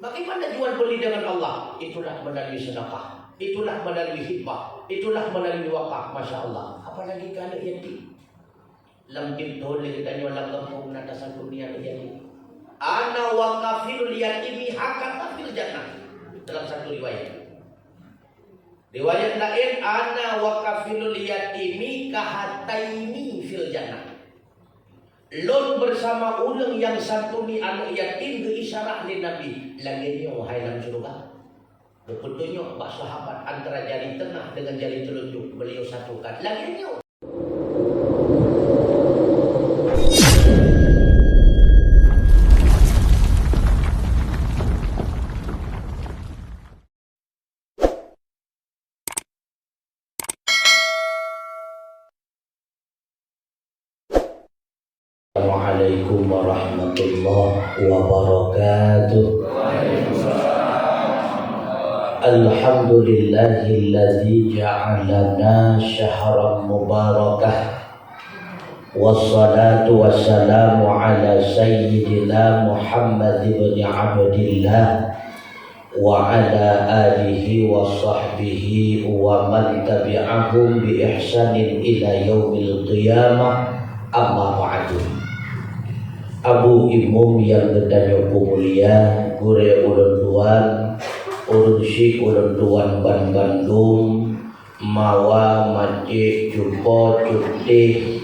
Bagaimana jual beli dengan Allah? Itulah melalui sedekah, itulah melalui hibah, itulah melalui wakaf. Masya Allah. Apalagi kalau yatim. Lambil toleh kita nyualang kampung natasan dunia yatim. Ana wakafilul yatimi hakata fil jannah. Dalam satu riwayat. Riwayat lain, ana wakafilul yatimi kahataini fil jannah. Lon bersama ulang yang santuni anu yatim ke isyarat li Nabi. Lagi nyo wahai dalam surga. Berpetunjuk bak sahabat antara jari tengah dengan jari telunjuk. Beliau satukan. Lagi nyo. Assalamualaikum warahmatullahi wabarakatuh. Alhamdulillahilladzi ja'alana syahran mubarakah. Wassalatu wassalamu ala sayyidina Muhammad ibn Abdillah wa ala alihi wa sahbihi wa man tabi'ahum bi ihsanin ila yaumil qiyamah. Amma ba'du. Abu Imum yang berdanyo mulia, gure ulun tuan, ulun syik ulun tuan ban Bandung, mawa majik jumpo cuti,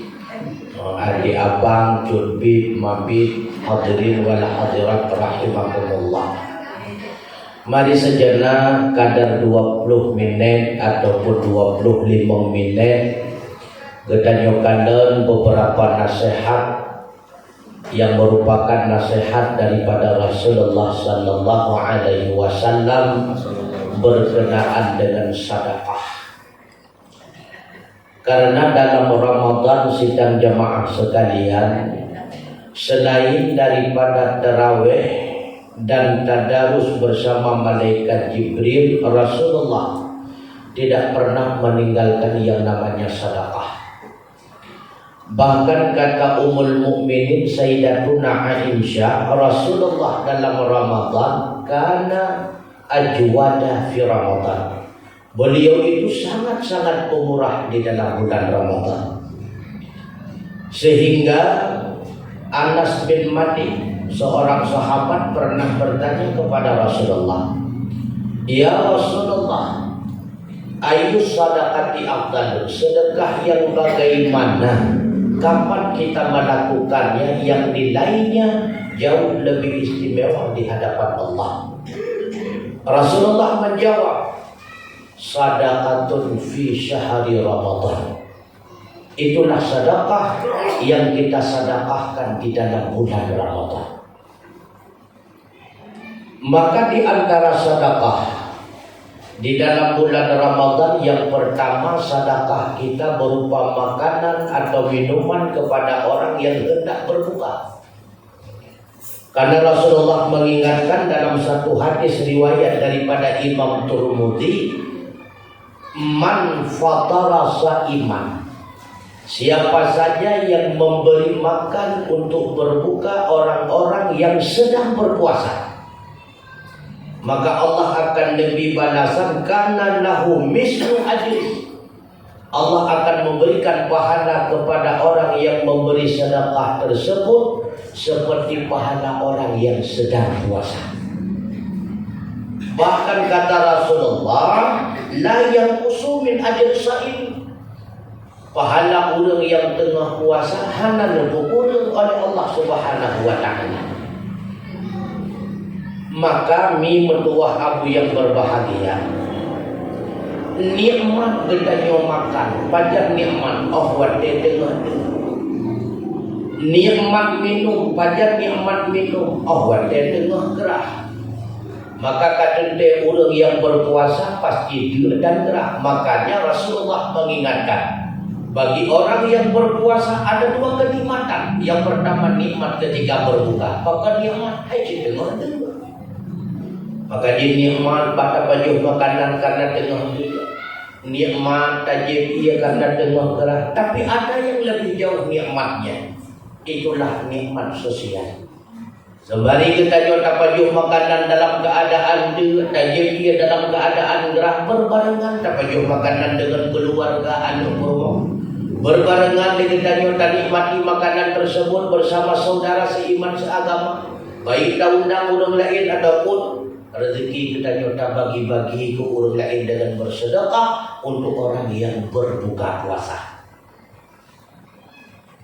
adik abang cutbib mabit hadirin wal hadirat rahimakumullah. Mari sejenak kadar 20 menit ataupun 25 menit gedanyokanen beberapa nasihat yang merupakan nasihat daripada Rasulullah sallallahu alaihi wasallam berkenaan dengan sedekah. Karena dalam Ramadan sidang jamaah sekalian, selain daripada tarawih dan tadarus bersama malaikat Jibril, Rasulullah tidak pernah meninggalkan yang namanya sedekah. Bahkan kata Ummul Mukminin Sayyidatuna Aisyah, Rasulullah dalam Ramadan karena ajwada fi Ramadan. Beliau itu sangat-sangat pemurah di dalam bulan Ramadan. Sehingga Anas bin Malik, seorang sahabat, pernah bertanya kepada Rasulullah, "Ya Rasulullah, ayu sadaqati afdal, sedekah yang bagaimana? Kapan kita melakukannya yang nilainya jauh lebih istimewa di hadapan Allah?" Rasulullah menjawab, "Sadaqatun fi syahri Ramadan." Itulah sedekah yang kita sedekahkan di dalam bulan Ramadan. Maka di antara sedekah di dalam bulan Ramadan, yang pertama sedekah kita berupa makanan atau minuman kepada orang yang hendak berbuka. Karena Rasulullah mengingatkan dalam satu hadis riwayat daripada Imam Tirmidzi, "Man fatara sa'iman." Siapa saja yang memberi makan untuk berbuka orang-orang yang sedang berpuasa, maka Allah akan lebih balasan karena lahu mislu ajri. Allah akan memberikan pahala kepada orang yang memberi sedekah tersebut seperti pahala orang yang sedang puasa. Bahkan kata Rasulullah, la yanqusu min ajri sha'im. Pahala orang yang tengah puasa hanya diukur oleh Allah Subhanahu wa taala. Maka mi mentuah abu yang berbahagia, nikmat gedanyo makan, pajak nikmat awat tengah. Nikmat minum, pajak nikmat minum awat tengah gerah. Maka kadang orang yang berpuasa pasti dia dan gerah. Makanya Rasulullah mengingatkan, bagi orang yang berpuasa ada dua kenikmatan. Yang pertama nikmat ketika berbuka, maka nikmat haji tengah. Maka dia nikmat pada baju makanan karena tengah juga, nikmat tajib ia karena tengah gerah. Tapi ada yang lebih jauh nikmatnya, itulah nikmat sosial. Sembari kita nyota pajuh makanan dalam keadaan dia dalam keadaan gerah berbarengan pajuh makanan dengan keluarga anu rumah. Berbarengan kita nyota nikmati makanan tersebut bersama saudara seiman seagama. Baik undang orang lain ataupun rezeki kita nyota bagi-bagi ke orang lain dengan bersedekah untuk orang yang berbuka puasa.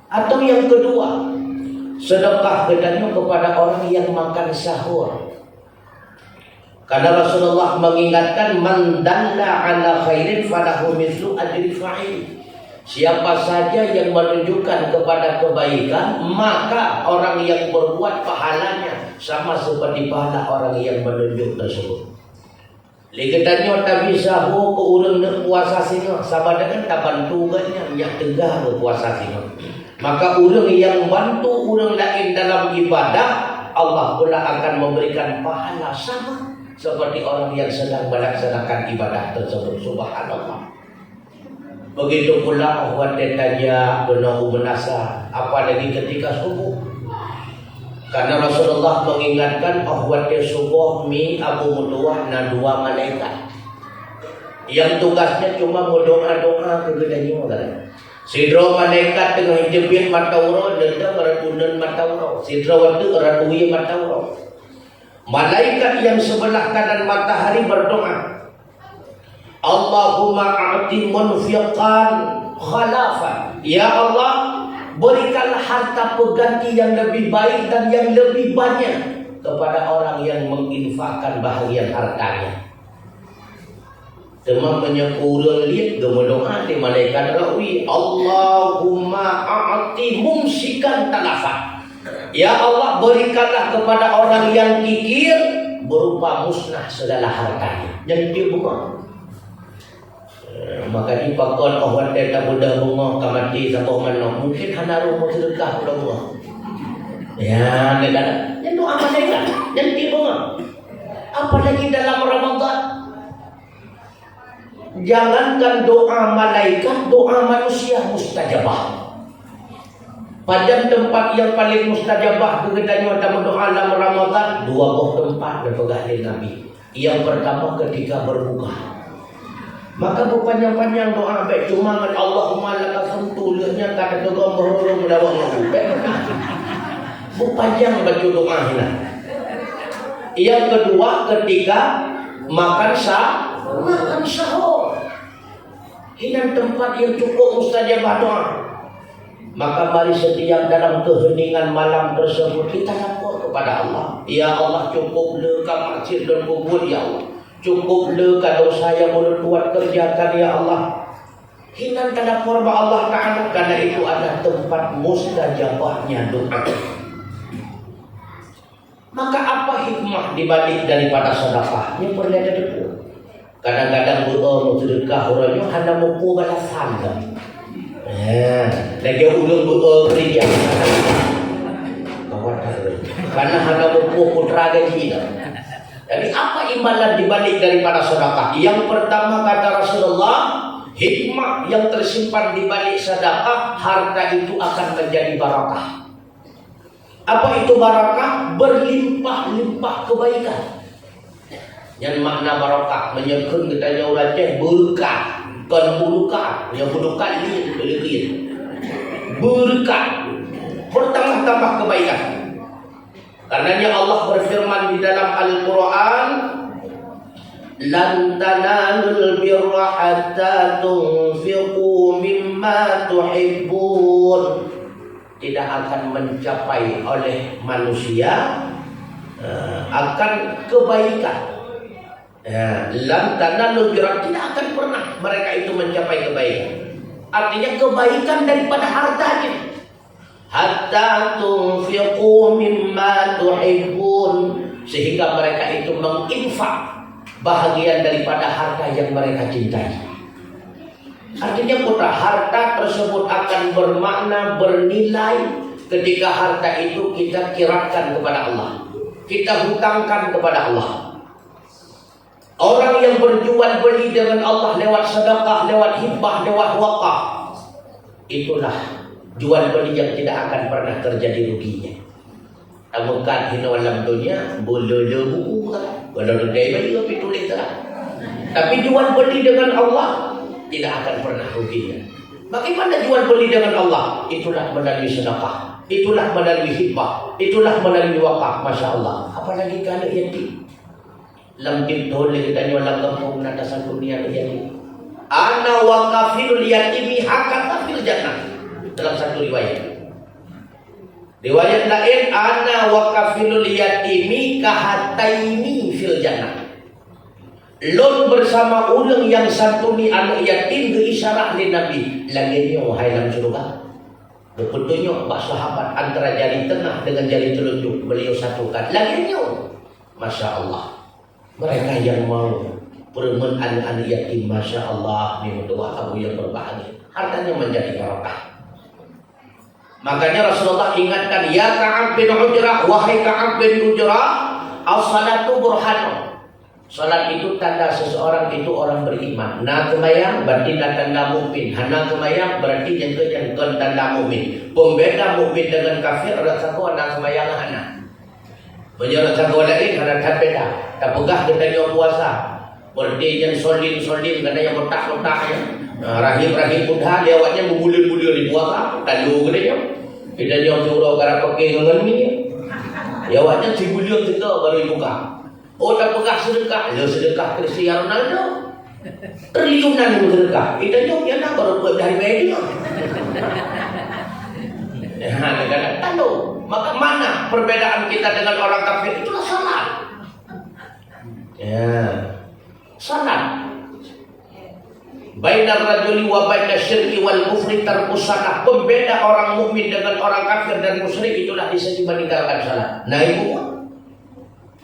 Atau yang kedua, sedekah gedanya kepada orang yang makan sahur. Karena Rasulullah mengingatkan man dalla ala khairin falahu mithlu ajri fa'il. Siapa saja yang menunjukkan kepada kebaikan, maka orang yang berbuat pahalanya sama seperti pahala orang yang menunjuk tersebut. Ligetannya tak bisa ke urang nak puasa sini sama dengan tak bantuannya yang tegah berpuasa sini. Maka orang yang bantu orang lain dalam ibadah, Allah pula akan memberikan pahala sama seperti orang yang sedang melaksanakan ibadah tersebut. Subhanallah. Begitu pula ahwat detaja benahu benasa, apalagi ketika subuh. Karena Rasulullah mengingatkan ahwat subuh mi Abu Mutuah na dua malaikat yang tugasnya cuma berdoa-doa kepadanya. Sidro malaikat tengah hidupin matauro denda meratunan matauro. Sidro waktu ratuhi matauro. Malaikat yang sebelah kanan matahari berdoa, Allahumma a'ti munfiqan khalafan. Ya Allah, berikanlah harta pengganti yang lebih baik dan yang lebih banyak kepada orang yang menginfakkan bahagian hartanya. Teman menyepura lihat gemedoa di malaikat rawi, Allahumma a'ti mumsikan talafan. Ya Allah, berikanlah kepada orang yang kikir berupa musnah segala hartanya. Yang dia bunga. Maka dipakon orang tak mudah bunga kamati satu mana mungkin hana rumah sedekah udah bunga. Ya, negara. Yang doa malaikat, yang dia bunga. Apalagi dalam Ramadan. Jangankan doa malaikat, doa manusia mustajabah. Pada tempat yang paling mustajabah kegetanya ada doa dalam Ramadan, dua buah tempat berpegang Nabi. Yang pertama ketika berbuka. Maka berpanjang-panjang doa baik cuma dengan Allahumma laka santulnya kata doa berhurung melawang aku. Berpanjang baca doa ini. Yang kedua ketika makan sahur. Ini tempat yang cukup mustajabah doa. Maka mari setiap dalam keheningan malam tersebut kita lapor kepada Allah. Ya Allah, cukup leka maksir dan kubur ya Allah. Cukup leka dosa yang boleh buat kerjakan ya Allah. Hinan tanda korba Allah Ta'ala. Karena itu ada tempat mustajabahnya doa. Maka apa hikmah dibalik daripada sedekah? Yang perlu ada depu. Kadang-kadang doa sedekah orangnya hanya mupu balasan. Lagi ulung doa beri dia. Karena hanya mupu putra gaji. Jadi apa imbalan dibalik daripada sedekah? Yang pertama kata Rasulullah, hikmah yang tersimpan dibalik sedekah, harta itu akan menjadi barakah. Apa itu barakah? Berlimpah-limpah kebaikan. Yang makna barakah menyebutkan kita orang ceh berkah, bukan burukan. Yang burukan ini lebih berkah, bertambah-tambah kebaikan. Karenanya Allah berfirman di dalam Al-Quran, lan tanalul birra hatta tunfiqu mimma tuhibbun. Tidak akan mencapai oleh manusia akan kebaikan. Lan tanalul birra, tidak akan pernah mereka itu mencapai kebaikan. Artinya kebaikan daripada hartanya. Hatta tunfiqu mimma tuhibbun, sehingga mereka itu menginfak bahagian daripada harta yang mereka cintai. Artinya putra harta tersebut akan bermakna bernilai ketika harta itu kita kiratkan kepada Allah, kita hutangkan kepada Allah. Orang yang berjual beli dengan Allah lewat sedekah, lewat hibah, lewat wakaf, itulah jual beli yang tidak akan pernah terjadi ruginya. Amukan hina alam dunia, boleh buku kan. Kalau dia bagi tapi tulis kan. Tapi jual beli dengan Allah tidak akan pernah ruginya. Bagaimana jual beli dengan Allah? Itulah melalui sedekah, itulah melalui hibah, itulah melalui wakaf. Masya Allah. Apalagi kalau yatim. Lam toleh kita nyulam kampung nada satu dunia yatim. Ana wakafilul yatimi hakata fil jannah. Dalam satu riwayat. Riwayat lain, ana wakafilul yatimi kahataini fil jannah. Lon bersama orang yang santuni anak yatim ke isyarat di Nabi. Lagi wahai dalam surga. Berpetunjuk bak sahabat antara jari tengah dengan jari telunjuk. Beliau satukan. Lagi Masya Allah. Mereka yang mau permen anak-anak yatim. Masya Allah. Ini doa kamu yang berbahagia. Hartanya menjadi barokah. Makanya Rasulullah ingatkan, ya Ka'ab bin Ujrah, wahai Ka'ab bin Ujrah, as-salatu burhanun. Salat itu tanda seseorang itu orang beriman. Na kemayang berarti tanda mukmin. Hana kemayang berarti yang tanda mukmin. Pembeda mukmin dengan kafir adalah satu anak kemayang hana. Menurut satu lain hana tak beda. Tak pegah kita yang puasa. Berarti yang solim kerana yang letak-letaknya. Rahim pudha dia awaknya membulur-bulur di puasa. Lalu katanya kita yang suruh cara pakai dengan ni. Ya awaknya cibulur juga baru buka. Oh tak pegah sedekah. Dia sedekah Cristiano Ronaldo. Triliunan itu sedekah. Kita jom ya nak baru buat dari media. Kadang-kadang tahu. Maka mana perbedaan kita dengan orang kafir? Itulah salat. Ya. Salat. Bainar rajuli wa bainas syirki wal kufri tarkus salat. Pembeda orang mukmin dengan orang kafir dan musyrik itulah di segi meninggalkan salat. Nah ibu,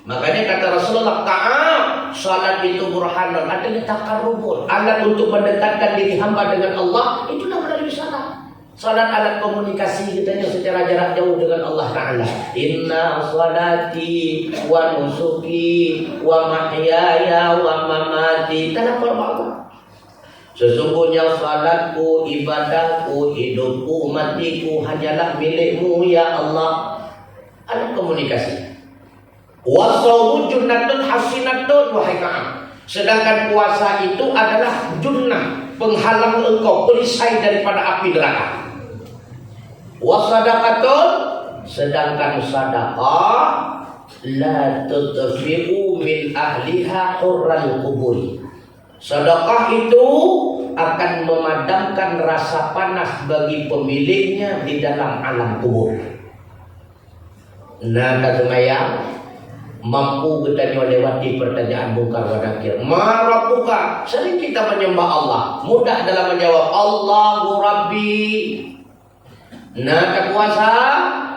makanya kata Rasulullah, Ka'ab, salat itu burhanun, artinya takarrubun, alat untuk mendekatkan diri hamba dengan Allah. Itulah melalui salat. Salat alat komunikasi kita secara jarak jauh dengan Allah Ta'ala. Inna salati wa nusuki wa mahyaya wa mamati tanakul Allah. Sesungguhnya salatku, ibadahku, hidupku, matiku hanyalah milikmu ya Allah. Alat komunikasi. Wa shaumu junnatun hasinatun wahai Ka'ab. Sedangkan puasa itu adalah junnah, penghalang engkau, perisai daripada api neraka. Wa sadaqatun, sedangkan sedekah la tudfi'u min ahliha hurral kuburi. Sedekah itu akan memadamkan rasa panas bagi pemiliknya di dalam alam kubur. Nah, kata Maya, mampu kita lewati pertanyaan mungkar wa nakir. Ma rabbuka? Sering kita menyembah Allah, mudah dalam menjawab Allahu Rabbi. Nah, tak kuasa,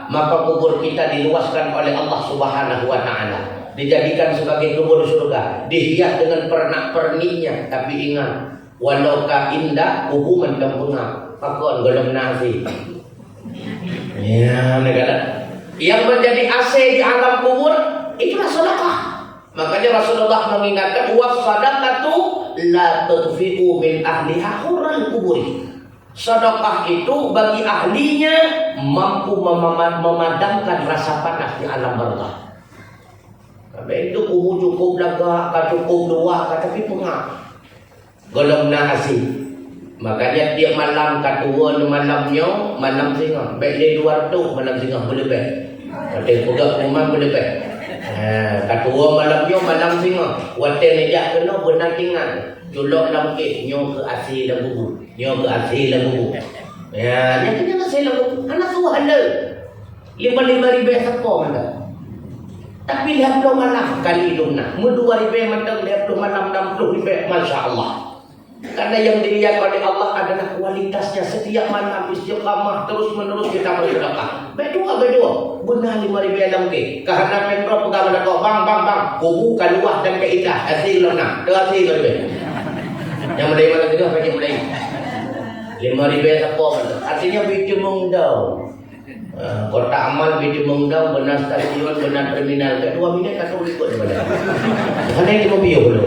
maka kubur kita diluaskan oleh Allah Subhanahu wa Ta'ala, dijadikan sebagai kubur surga, dihias dengan pernak-perniknya. Tapi ingat, walau ka indah kubuman kampungah pakon golong nasi. Ya, negara. Yang menjadi AC di alam kubur itulah sedekah. Makanya Rasulullah mengingatkan, was sadaqatu la tudfi'u min ahliha hurral kuburi. Sedekah itu bagi ahlinya mampu memadamkan rasa panas di alam barzakh. Tapi itu kubu cukup laga, cukup dua, tapi pengah golong nasi. Makanya tiap malam katua malamnya malam singa. Baik dia 200 malam singa boleh baik. Ada pegang rumah boleh baik. Katua malamnya malam singa. Waten ejak kena benar tinggal. Julok lamke nyo ke asli lembu. Nyo ke asli lembu. Ya, dia kena asli lembu. Anak tua anda. 5 ribu siapa anda? Tapi lihat dua malam kali hidupnya. 2 ribu matang lihat dua malam 60 ribu. Masya Allah. Karena yang dilihat oleh Allah adalah kualitasnya. Setiap malam istiqamah terus menerus kita bersedekah. Berdua. Benar 5 ribu lamke. Karena Pemprov pegang pada kau. Bang. Kubu kaluah dan keindah. Asli lona. Terasi ribu. Yang mulai mana juga pakai mulai 5 ribu siapa? Artinya bikin mengundang. Kota amal bikin mengundang, benar stasiun, benar terminal. Kedua minit atau ikut daripada. Mana yang dimobio dulu?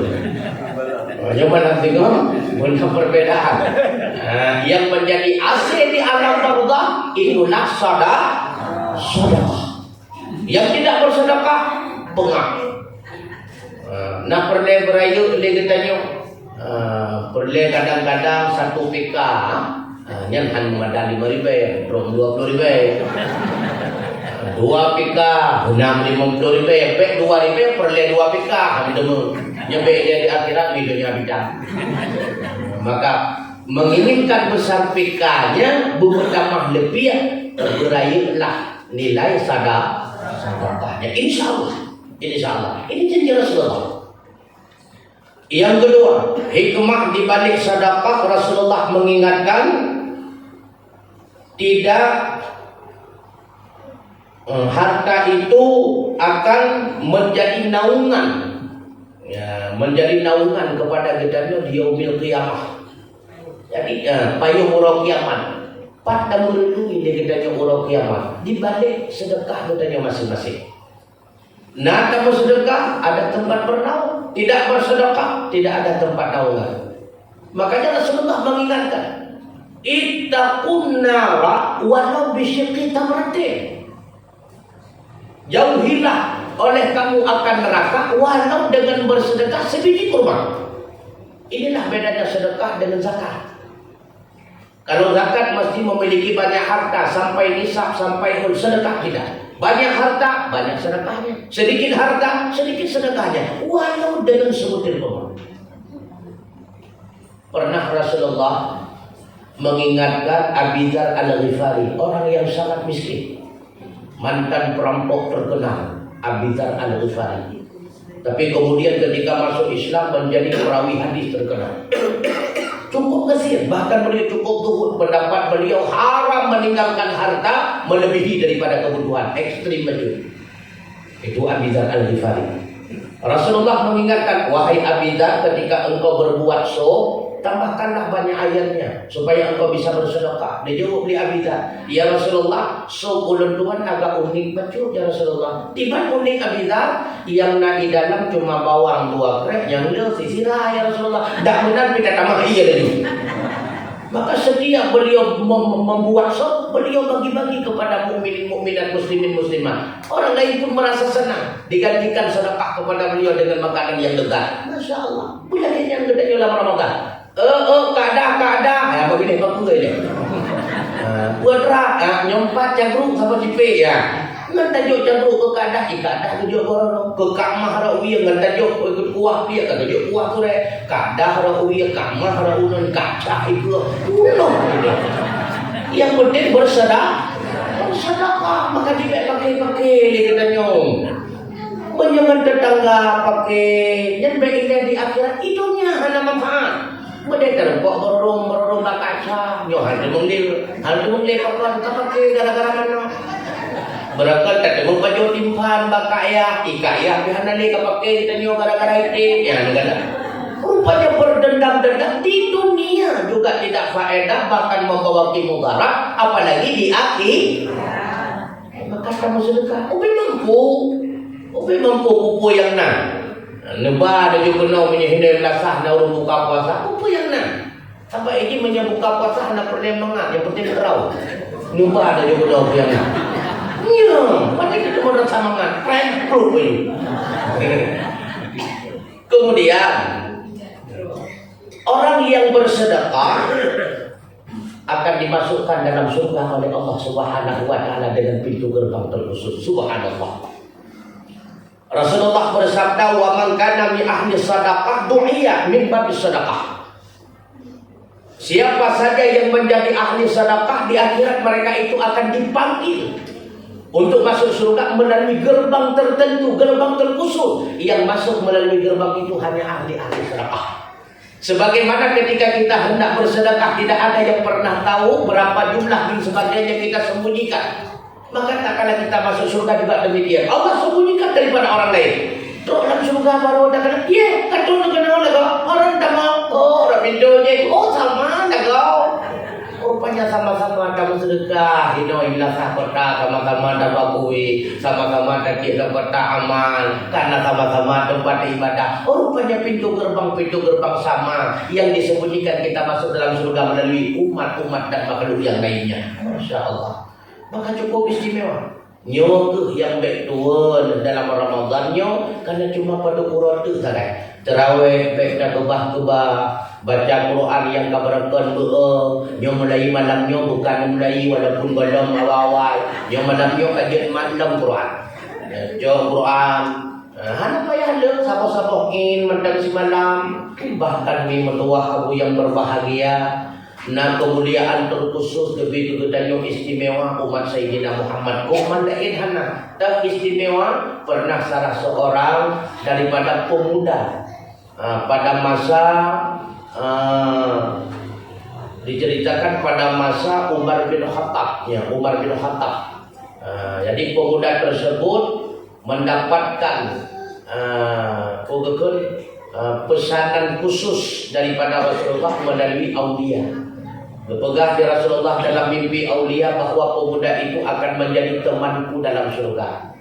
Yang mana tengok? Benar perbedaan. Yang menjadi AC di alam barzakh itulah sedekah. Yang tidak bersedekah bengak. Nak perle berayu le katanya. Perle kadang-kadang 1 pika. Nyan han ada 5.000, 20.000. 2 pika, 650.000, pek 2.000 perle 2 pika. Hamdemu. Nyampe dia di akhirat videonya bidang. Maka menginginkan besar pikanya bertambah lebih berayulah nilai sedekahnya. Insya Allah ini janji Rasulullah. Yang kedua, hikmah di balik sedekah, Rasulullah mengingatkan tidak harta itu akan menjadi naungan, menjadi naungan kepada kita di yaumil qiyamah. Jadi payung urang kiamat, pada melindungi dia katanya urang kiamat. Di balik sedekah katanya masing-masing. Nah, kamu sedekah ada tempat bernaung, tidak bersedekah tidak ada tempat naungan. Makanya Rasulullah mengingatkan, ittaqun nara walau bisyiqqi tamratin. Jauhilah oleh kamu akan neraka walau dengan bersedekah sebiji kurma. Inilah bedanya sedekah dengan zakat. Kalau zakat mesti memiliki banyak harta sampai nisab, sampai sedekah tidak. Banyak harta, banyak sedekahnya. Sedikit harta, sedikit sedekahnya. Walau dengan sebutir kurma. Pernah Rasulullah mengingatkan Abi Dzar Al-Ghifari, orang yang sangat miskin, mantan perampok terkenal, Abi Dzar Al-Ghifari. Tapi kemudian ketika masuk Islam menjadi perawi hadis terkenal. Cukup kasihan, bahkan beliau cukup zuhud, pendapat beliau haram meninggalkan harta melebihi daripada kebutuhan, ekstrim betul. Itu Abi Dzar Al-Ghifari. Rasulullah mengingatkan, wahai Abi Dzar, ketika engkau berbuat tambahkanlah banyak ayatnya supaya engkau bisa bersedekah. Dia jawab beli Abi Dzar, ya Rasulullah, kuluntungan agak unik betul ya Rasulullah. Tiba unik Abi Dzar, yang nak di dalam cuma bawang 2 krek, yang dia sisirah ya Rasulullah. Dak benar kita tambah iya lagi. Maka setiap beliau membuat beliau bagi-bagi kepada mukminin mukminat, muslimin muslimat. Orang lain pun merasa senang digantikan sedekah kepada beliau dengan makanan yang lezat. Masya Allah. Bulan yang gede dalam Ramadan. Kadah. Ya begini bagus aja. Putra nyompat cangkruk sama cipe ya. Ngan tajuk cangkruk ke kadah, ikadah tajuk orang ke kamah rawi ngan tajuk ikut kuah dia kan tajuk kuah tu re. Kadah rawi kamah rawi nan kaca itu. Yang penting bersedekah, maka tidak pakai dia katanya. Jangan tetangga pakai, dan baiknya di akhirat itunya hanya manfaat. Mereka terpok berorong kaca, nyohan temungil pakon pakai gara-gara mana? Berangkat tak temu baju timpan bakaya, ikaya pihana le pakai ditanyo gara-gara itu, ya negara. Rupanya berdendam-dendam di dunia juga tidak faedah, bahkan membawa mudarat, apalagi di akhir. Maka kamu sedekah, ubi mampu pupu yang nak. Nebah ada juga nak menyihindari belasah nak orang buka puasa, pupu yang nak. Sampai ini menyebuka puasa nak pernah mengat, yang penting terau. Nebah ada juga nak yang nak. Ya, macam itu orang sama mengat, proof ini. Kemudian orang yang bersedekah akan dimasukkan dalam surga oleh Allah Subhanahu wa taala dengan pintu gerbang terkhusus. Subhanallah. Rasulullah bersabda, "Wa man kana min ahli sadaqah du'iya min babis sadaqah." Siapa saja yang menjadi ahli sedekah di akhirat, mereka itu akan dipanggil untuk masuk surga melalui gerbang tertentu, gerbang terkhusus. Yang masuk melalui gerbang itu hanya ahli-ahli sedekah. Sebagaimana ketika kita hendak bersedekah, tidak ada yang pernah tahu berapa jumlah dan sebagainya kita sembunyikan. Maka tak kala kita masuk surga juga demikian. Allah sembunyikan daripada orang lain. Dalam surga baru ada kena, ya, katun kenal lega. Orang tak mau, orang pintunya, sama lega. Rupanya sama-sama kamu sedekah, inilah kota, sama-sama ada bakui, sama-sama ada kota aman, karena sama-sama tempat ibadah. Rupanya pintu gerbang sama yang disembunyikan kita masuk dalam surga melalui umat-umat dan makhluk yang lainnya. Masya Allah. Maka cukup istimewa. Nyo ke yang baik tua dalam Ramadan nyo karena cuma pada Quran tu saja. Terawih baik dah kebah-kebah, baca Quran yang kabarakan nyo mulai malam nyo bukan mulai walaupun belum awal-awal. Nyo malam nyo kajian malam Quran. Jo Quran. Hana payah le sabo-sabokin mentang si malam. Bahkan mi metuah aku yang berbahagia. Nah kemuliaan terkhusus lebih kegedanyo istimewa umat Sayyidina Muhammad komandain hana tak istimewa pernah salah seorang daripada pemuda pada masa diceritakan pada masa Umar bin Khattab ya Umar bin Khattab jadi pemuda tersebut mendapatkan pesanan khusus daripada Rasulullah melalui aulia. Berpegang di Rasulullah dalam mimpi aulia bahwa pemuda itu akan menjadi temanku dalam surga.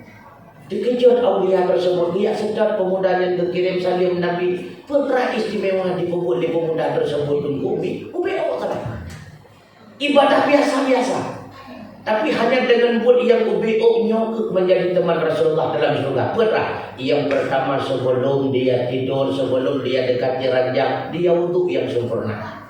Dikejut aulia tersebut, dia sedar pemuda yang dikirim salim Nabi pernah istimewa di pemuda tersebut umi ibadah biasa-biasa. Tapi hanya dengan buat yang UBO nyokuk menjadi teman Rasulullah dalam surga. Pernah yang pertama sebelum dia tidur, sebelum dia dekati ranjang, dia wudhu yang sempurna.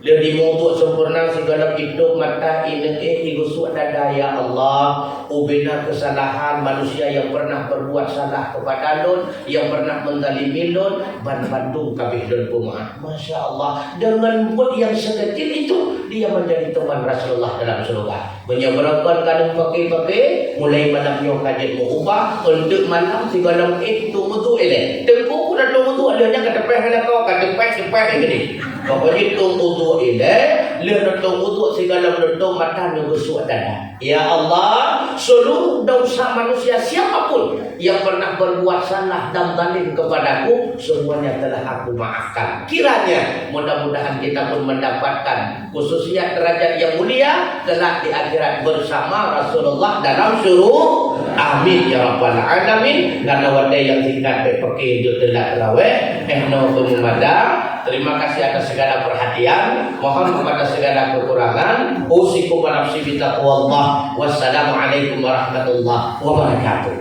Dia dimuduk sempurna segala hidup mata igusuk dada ya Allah ubina kesalahan manusia yang pernah berbuat salah kepada Lun yang pernah menzalimi Lun bandung kabeh Lun pemaaf. Masya Allah dengan buat yang sekecil itu dia menjadi teman Rasulullah dalam surga. Menyeberangkan kadang pakai mulai malam yang kajian mengubah untuk malam segala itu mutu ele tengku pun ada mutu adanya kata peh kata peh gini. Pokoknya tunggu ini, lihat tunggu segala bentuk mata nunggu dada. Ya Allah, seluruh dosa manusia siapapun yang pernah berbuat salah dan zalim kepadaku, semuanya telah aku maafkan. Kiranya mudah-mudahan kita pun mendapatkan khususnya derajat yang mulia kelak di akhirat bersama Rasulullah dalam surga. Amin ya rabbal alamin. Karena wadai yang singkat pakai itu telah terawih, no pemuda. Terima kasih atas segala perhatian. Mohon kepada segala kekurangan. Usikum wa nafsi bi taqwallah. Wassalamualaikum warahmatullahi wabarakatuh.